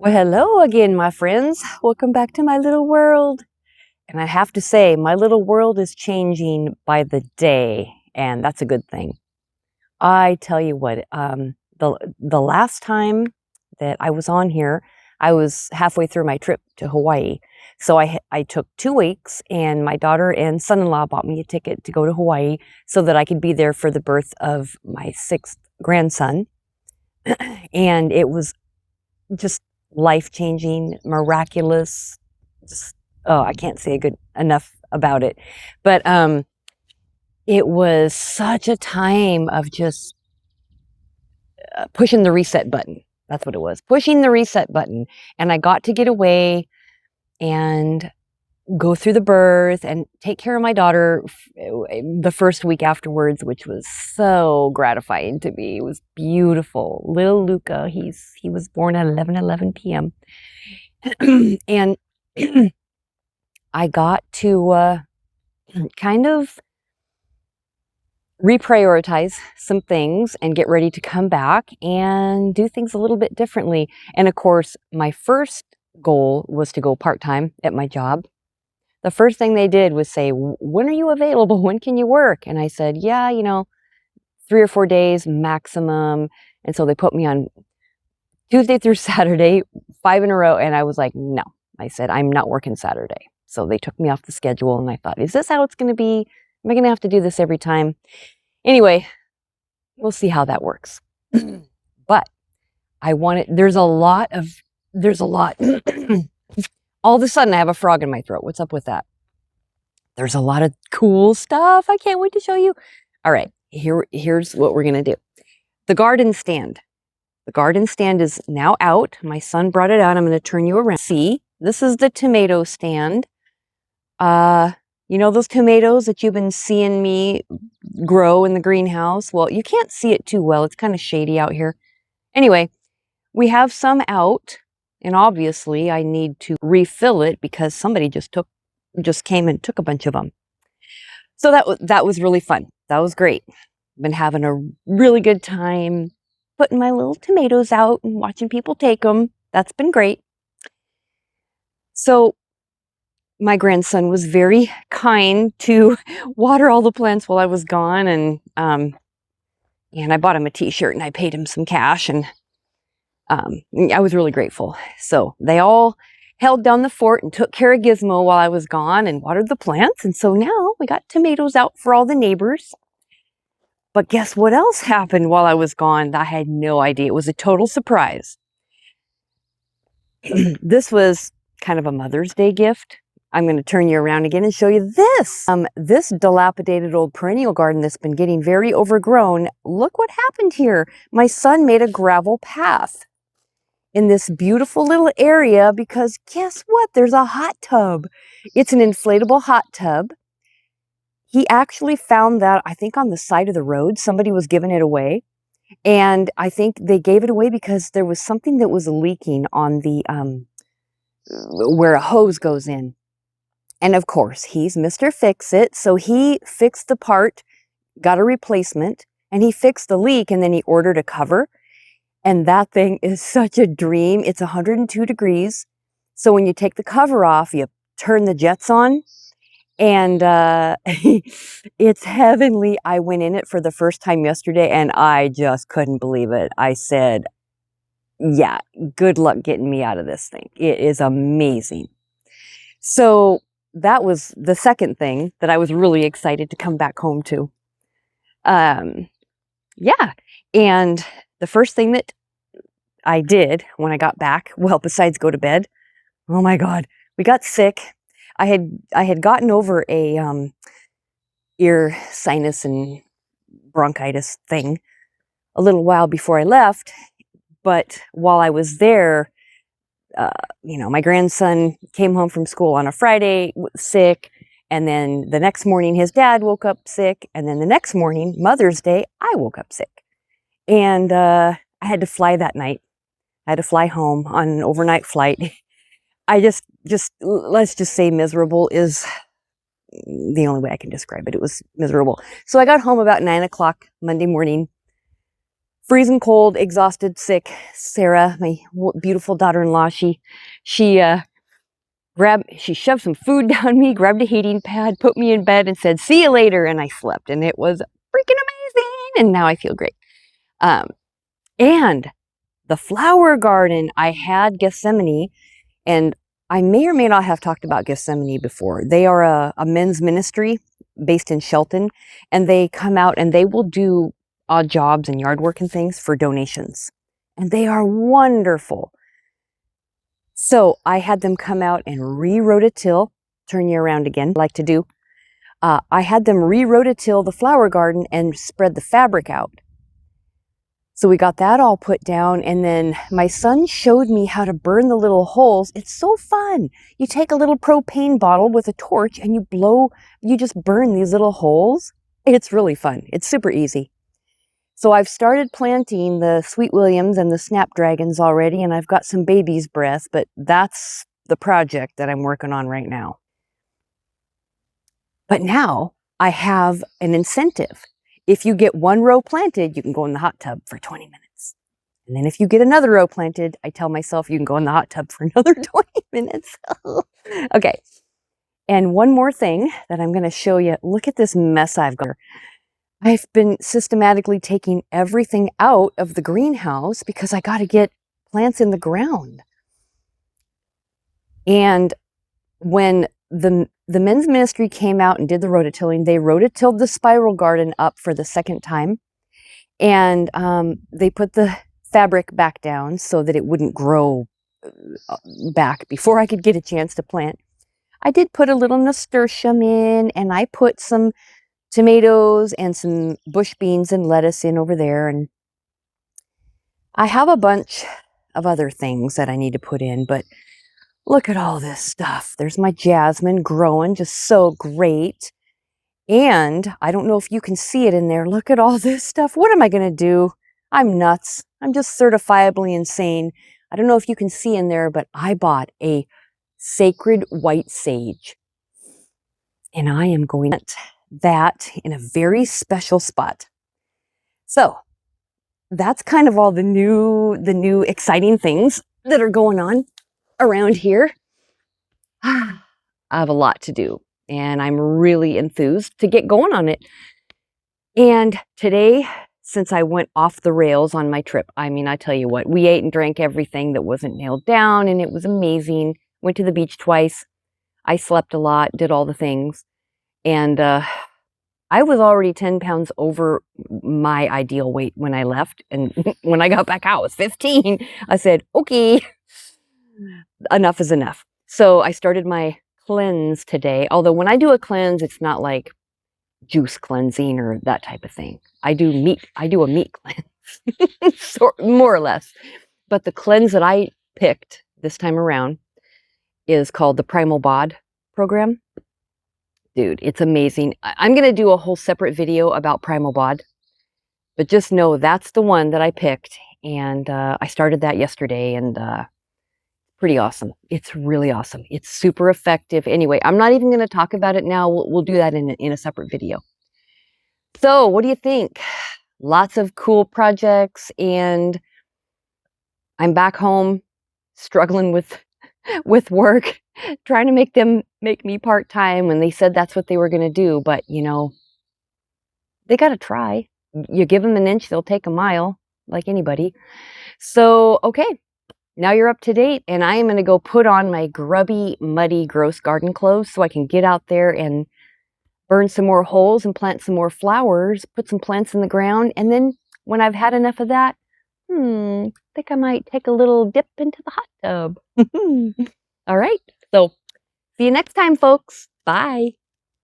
Well, hello again, my friends. Welcome back to my little world. And I have to say, my little world is changing by the day, and that's a good thing. I tell you what, the last time that I was on here, I was halfway through my trip to Hawaii. So I took 2 weeks, and my daughter and son-in-law bought me a ticket to go to Hawaii so that I could be there for the birth of my sixth grandson. And it was just life-changing, miraculous. Just, oh, I can't say good enough about it. But it was such a time of just pushing the reset button. That's what it was, pushing the reset button. And I got to get away and go through the birth and take care of my daughter the first week afterwards, which was so gratifying to me. It was beautiful. Little Luca, he was born at 11:11 p.m. And I got to kind of reprioritize some things and get ready to come back and do things a little bit differently. And of course, my first goal was to go part-time at my job. The first thing they did was say, when are you available? When can you work? And I said, yeah, 3 or 4 days maximum. And so they put me on Tuesday through Saturday, 5 in a row. And I was like, no. I said, I'm not working Saturday. So they took me off the schedule, and I thought, is this how it's going to be? Am I going to have to do this every time? Anyway, we'll see how that works. But there's a lot. All of a sudden I have a frog in my throat. What's up with that? There's a lot of cool stuff. I can't wait to show you. All right, here's what we're going to do. The garden stand. The garden stand is now out. My son brought it out. I'm going to turn you around. See, this is the tomato stand. You know those tomatoes that you've been seeing me grow in the greenhouse? Well, you can't see it too well. It's kind of shady out here. Anyway, we have some out, and obviously I need to refill it because somebody just came and took a bunch of them. So that was really fun. That was great. I've been having a really good time putting my little tomatoes out and watching people take them. That's been great. So my grandson was very kind to water all the plants while I was gone, and I bought him a t-shirt and I paid him some cash, and I was really grateful. So they all held down the fort and took care of Gizmo while I was gone and watered the plants, and so now we got tomatoes out for all the neighbors. But guess what else happened while I was gone? I had no idea. It was a total surprise. This was kind of a Mother's Day gift. I'm going to turn you around again and show you this. This dilapidated old perennial garden that's been getting very overgrown. Look what happened here. My son made a gravel path in this beautiful little area because guess what? There's a hot tub. It's an inflatable hot tub. He actually found that, I think, on the side of the road. Somebody was giving it away. And I think they gave it away because there was something that was leaking on the where a hose goes in. And of course, he's Mr. Fix-It, so he fixed the part, got a replacement, and he fixed the leak, and then he ordered a cover. And that thing is such a dream. It's 102 degrees. So when you take the cover off, you turn the jets on, and it's heavenly. I went in it for the first time yesterday, and I just couldn't believe it. I said, yeah, good luck getting me out of this thing. It is amazing. So that was the second thing that I was really excited to come back home to. Yeah, and the first thing that I did when I got back, well, besides go to bed, oh my God, we got sick. I had gotten over a ear sinus and bronchitis thing a little while before I left, but while I was there, my grandson came home from school on a Friday sick, and then the next morning his dad woke up sick, and then the next morning, Mother's Day, I woke up sick. And I had to fly that night. I had to fly home on an overnight flight. I just let's just say miserable is the only way I can describe it. It was miserable. So I got home about 9 o'clock Monday morning, freezing cold, exhausted, sick. Sarah, my beautiful daughter-in-law, Sarah, my beautiful daughter-in-law, she shoved some food down me, grabbed a heating pad, put me in bed, and said, "See you later," and I slept, and it was freaking amazing, and now I feel great. And the flower garden, I had Gethsemane, and I may or may not have talked about Gethsemane before. They are a men's ministry based in Shelton, and they come out and they will do odd jobs and yard work and things for donations. And they are wonderful. So I had them come out and re-rototill, turn you around again, like to do. I had them re-rototill the flower garden and spread the fabric out. So we got that all put down, and then my son showed me how to burn the little holes. It's so fun. You take a little propane bottle with a torch and you just burn these little holes. It's really fun. It's super easy. So I've started planting the Sweet Williams and the Snapdragons already, and I've got some baby's breath, but that's the project that I'm working on right now. But now I have an incentive. If you get one row planted, you can go in the hot tub for 20 minutes. And then if you get another row planted, I tell myself you can go in the hot tub for another 20 minutes. Okay. And one more thing that I'm going to show you. Look at this mess I've got. I've been systematically taking everything out of the greenhouse because I got to get plants in the ground. And when the men's ministry came out and did the rototilling, they rototilled the spiral garden up for the second time. And they put the fabric back down so that it wouldn't grow back before I could get a chance to plant. I did put a little nasturtium in, and I put some tomatoes and some bush beans and lettuce in over there. And I have a bunch of other things that I need to put in, but look at all this stuff. There's my jasmine growing just so great. And I don't know if you can see it in there. Look at all this stuff. What am I going to do? I'm nuts. I'm just certifiably insane. I don't know if you can see in there, but I bought a sacred white sage. And I am going to plant that in a very special spot. So that's kind of all the new exciting things that are going on around here. I have a lot to do, and I'm really enthused to get going on it. And today, since I went off the rails on my trip, I mean, I tell you what, we ate and drank everything that wasn't nailed down, and it was amazing. Went to the beach twice. I slept a lot, did all the things. And I was already 10 pounds over my ideal weight when I left. And when I got back out, I was 15. I said, okay, enough is enough. So I started my cleanse today. Although when I do a cleanse, it's not like juice cleansing or that type of thing. I do a meat cleanse, more or less. But the cleanse that I picked this time around is called the Primal Bod program. Dude, it's amazing. I'm going to do a whole separate video about Primal Bod, but just know that's the one that I picked, and I started that yesterday, and pretty awesome. It's really awesome. It's super effective. Anyway, I'm not even going to talk about it now. We'll do that in a separate video. So what do you think? Lots of cool projects, and I'm back home struggling with work, trying to make me part-time when they said that's what they were going to do. But, you know, they got to try. You give them an inch, they'll take a mile, like anybody. So, okay, now you're up to date, and I am going to go put on my grubby, muddy, gross garden clothes so I can get out there and burn some more holes and plant some more flowers, put some plants in the ground, and then when I've had enough of that, I think I might take a little dip into the hot tub. All right, so see you next time, folks. Bye.